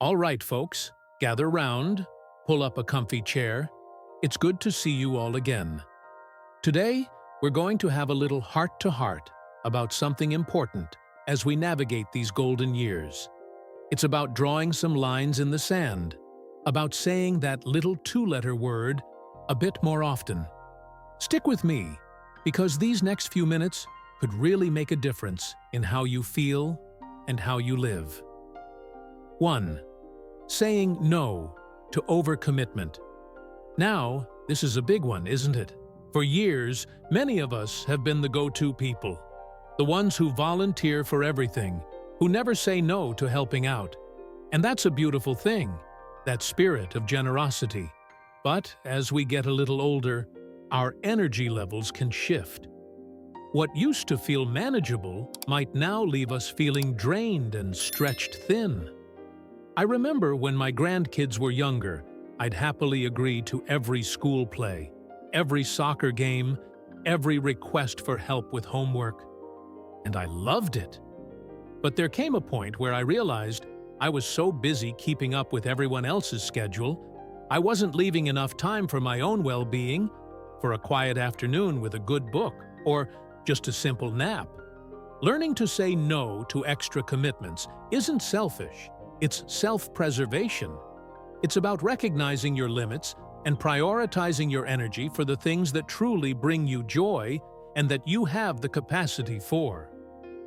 All right, folks, gather round, pull up a comfy chair. It's good to see you all again. Today, we're going to have a little heart-to-heart about something important as we navigate these golden years. It's about drawing some lines in the sand, about saying that little two-letter word a bit more often. Stick with me, because these next few minutes could really make a difference in how you feel and how you live. 1. Saying no to overcommitment. Now, this is a big one, isn't it? For years, many of us have been the go-to people, the ones who volunteer for everything, who never say no to helping out. And that's a beautiful thing, that spirit of generosity. But as we get a little older, our energy levels can shift. What used to feel manageable might now leave us feeling drained and stretched thin. I remember when my grandkids were younger, I'd happily agree to every school play, every soccer game, every request for help with homework. And I loved it. But there came a point where I realized I was so busy keeping up with everyone else's schedule, I wasn't leaving enough time for my own well-being, for a quiet afternoon with a good book, or just a simple nap. Learning to say no to extra commitments isn't selfish, it's self-preservation. It's about recognizing your limits and prioritizing your energy for the things that truly bring you joy and that you have the capacity for.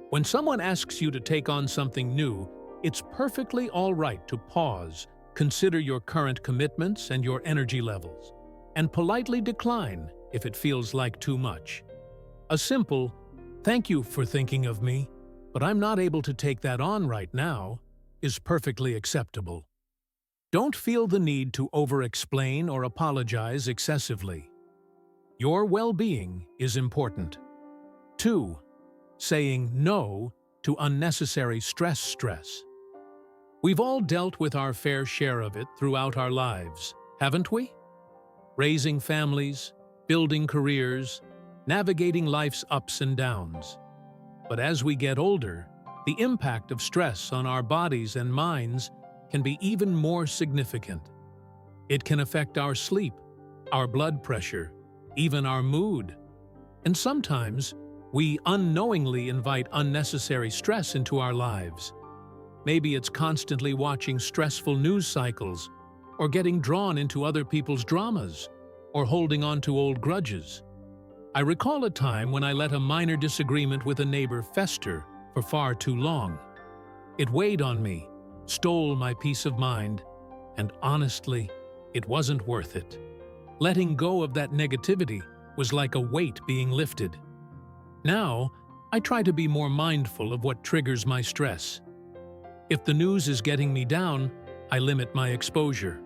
When someone asks you to take on something new, it's perfectly all right to pause, consider your current commitments and your energy levels, and politely decline if it feels like too much. A simple, "Thank you for thinking of me, but I'm not able to take that on right now," is perfectly acceptable. Don't feel the need to over-explain or apologize excessively. Your well-being is important. 2. Saying no to unnecessary stress. We've all dealt with our fair share of it throughout our lives, haven't we? Raising families, building careers, navigating life's ups and downs. But as we get older, the impact of stress on our bodies and minds can be even more significant. It can affect our sleep, our blood pressure, even our mood. And sometimes, we unknowingly invite unnecessary stress into our lives. Maybe it's constantly watching stressful news cycles, or getting drawn into other people's dramas, or holding on to old grudges. I recall a time when I let a minor disagreement with a neighbor fester for far too long. It weighed on me, stole my peace of mind, and honestly, it wasn't worth it. Letting go of that negativity was like a weight being lifted. Now, I try to be more mindful of what triggers my stress. If the news is getting me down, I limit my exposure.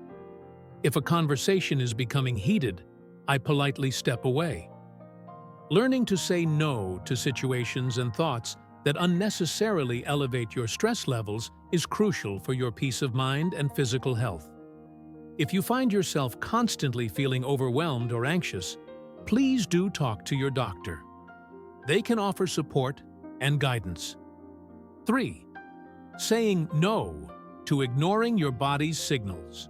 If a conversation is becoming heated, I politely step away. Learning to say no to situations and thoughts that unnecessarily elevate your stress levels is crucial for your peace of mind and physical health. If you find yourself constantly feeling overwhelmed or anxious, please do talk to your doctor. They can offer support and guidance. 3. Saying no to ignoring your body's signals.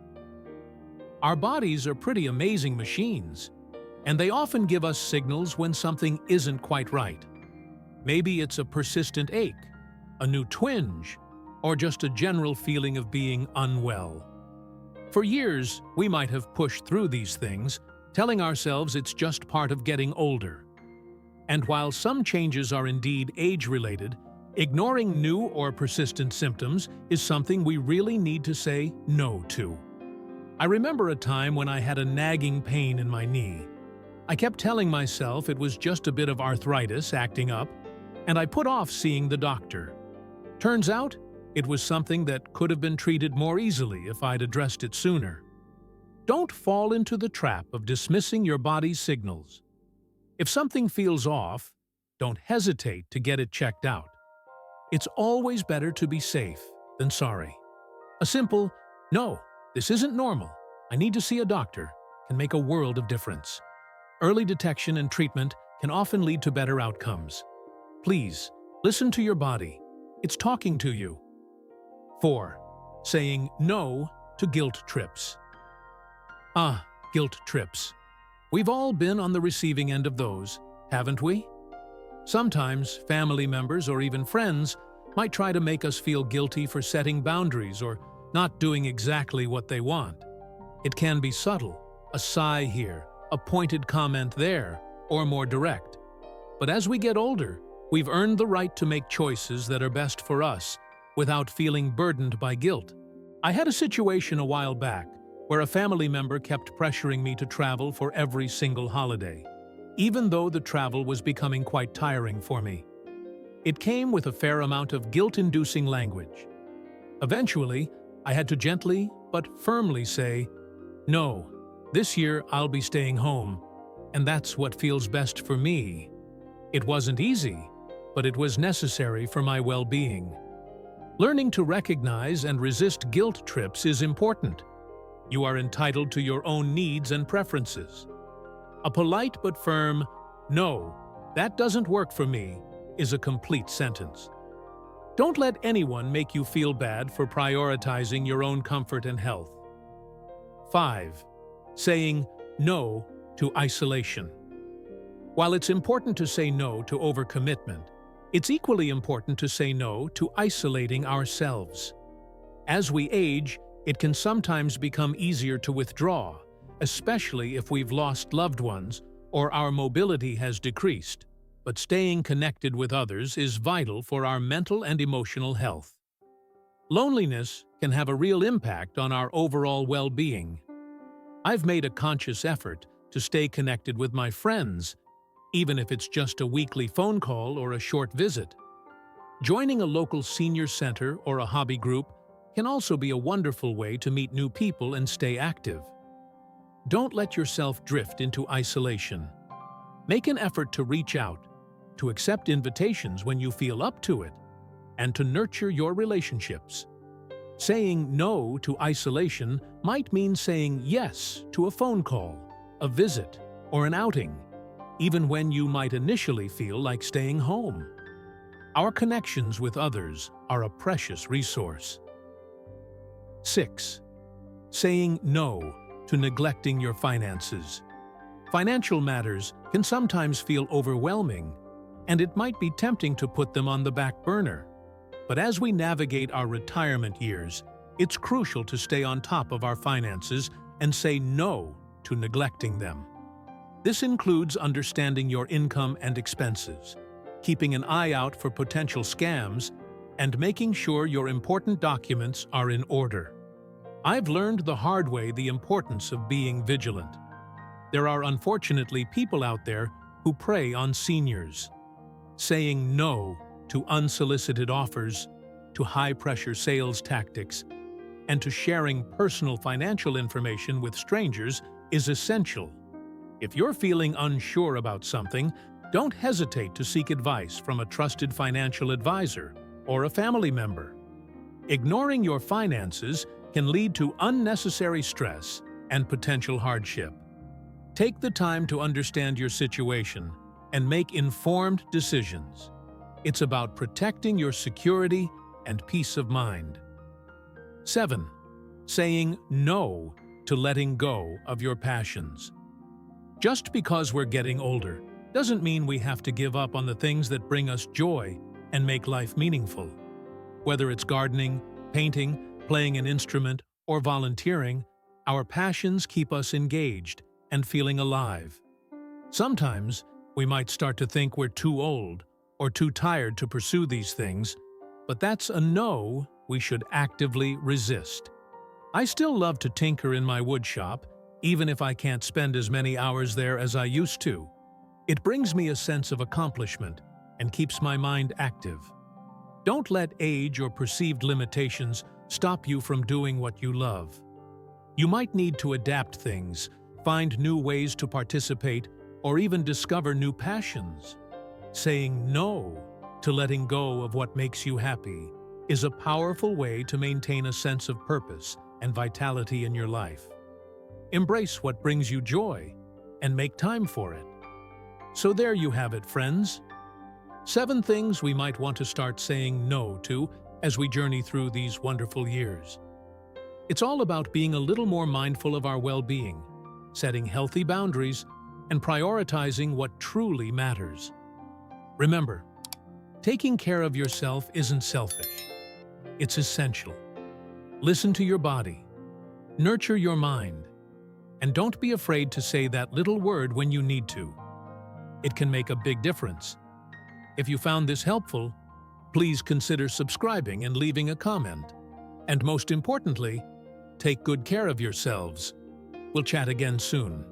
Our bodies are pretty amazing machines, and they often give us signals when something isn't quite right. Maybe it's a persistent ache, a new twinge, or just a general feeling of being unwell. For years, we might have pushed through these things, telling ourselves it's just part of getting older. And while some changes are indeed age-related, ignoring new or persistent symptoms is something we really need to say no to. I remember a time when I had a nagging pain in my knee. I kept telling myself it was just a bit of arthritis acting up, and I put off seeing the doctor. Turns out, it was something that could have been treated more easily if I'd addressed it sooner. Don't fall into the trap of dismissing your body's signals. If something feels off, don't hesitate to get it checked out. It's always better to be safe than sorry. A simple, "No, this isn't normal, I need to see a doctor," can make a world of difference. Early detection and treatment can often lead to better outcomes. Please, listen to your body. It's talking to you. 4. saying no to guilt trips. Ah, guilt trips. We've all been on the receiving end of those, haven't we? Sometimes family members or even friends might try to make us feel guilty for setting boundaries or not doing exactly what they want. It can be subtle, a sigh here, a pointed comment there, or more direct. But as we get older, we've earned the right to make choices that are best for us without feeling burdened by guilt. I had a situation a while back where a family member kept pressuring me to travel for every single holiday, even though the travel was becoming quite tiring for me. It came with a fair amount of guilt-inducing language. Eventually, I had to gently but firmly say, "No, this year I'll be staying home, and that's what feels best for me." It wasn't easy, but it was necessary for my well-being. Learning to recognize and resist guilt trips is important. You are entitled to your own needs and preferences. A polite but firm, "No, that doesn't work for me," is a complete sentence. Don't let anyone make you feel bad for prioritizing your own comfort and health. 5. Saying no to isolation. While it's important to say no to overcommitment, it's equally important to say no to isolating ourselves. As we age, it can sometimes become easier to withdraw, especially if we've lost loved ones or our mobility has decreased. But staying connected with others is vital for our mental and emotional health. Loneliness can have a real impact on our overall well-being. I've made a conscious effort to stay connected with my friends, even if it's just a weekly phone call or a short visit. Joining a local senior center or a hobby group can also be a wonderful way to meet new people and stay active. Don't let yourself drift into isolation. Make an effort to reach out, to accept invitations when you feel up to it, and to nurture your relationships. Saying no to isolation might mean saying yes to a phone call, a visit, or an outing, even when you might initially feel like staying home. Our connections with others are a precious resource. 6. Saying no to neglecting your finances. Financial matters can sometimes feel overwhelming, and it might be tempting to put them on the back burner. But as we navigate our retirement years, it's crucial to stay on top of our finances and say no to neglecting them. This includes understanding your income and expenses, keeping an eye out for potential scams, and making sure your important documents are in order. I've learned the hard way the importance of being vigilant. There are unfortunately people out there who prey on seniors. Saying no to unsolicited offers, to high-pressure sales tactics, and to sharing personal financial information with strangers is essential. If you're feeling unsure about something, don't hesitate to seek advice from a trusted financial advisor or a family member. Ignoring your finances can lead to unnecessary stress and potential hardship. Take the time to understand your situation and make informed decisions. It's about protecting your security and peace of mind. 7. Saying no to letting go of your passions. Just because we're getting older doesn't mean we have to give up on the things that bring us joy and make life meaningful. Whether it's gardening, painting, playing an instrument, or volunteering, our passions keep us engaged and feeling alive. Sometimes, we might start to think we're too old or too tired to pursue these things, but that's a no we should actively resist. I still love to tinker in my wood shop, even if I can't spend as many hours there as I used to. It brings me a sense of accomplishment and keeps my mind active. Don't let age or perceived limitations stop you from doing what you love. You might need to adapt things, find new ways to participate, or even discover new passions. Saying no to letting go of what makes you happy is a powerful way to maintain a sense of purpose and vitality in your life. Embrace what brings you joy and make time for it. So there you have it, friends. 7 things we might want to start saying no to as we journey through these wonderful years. It's all about being a little more mindful of our well-being, setting healthy boundaries, and prioritizing what truly matters. Remember, taking care of yourself isn't selfish. It's essential. Listen to your body, nurture your mind, and don't be afraid to say that little word when you need to. It can make a big difference. If you found this helpful, please consider subscribing and leaving a comment. And most importantly, take good care of yourselves. We'll chat again soon.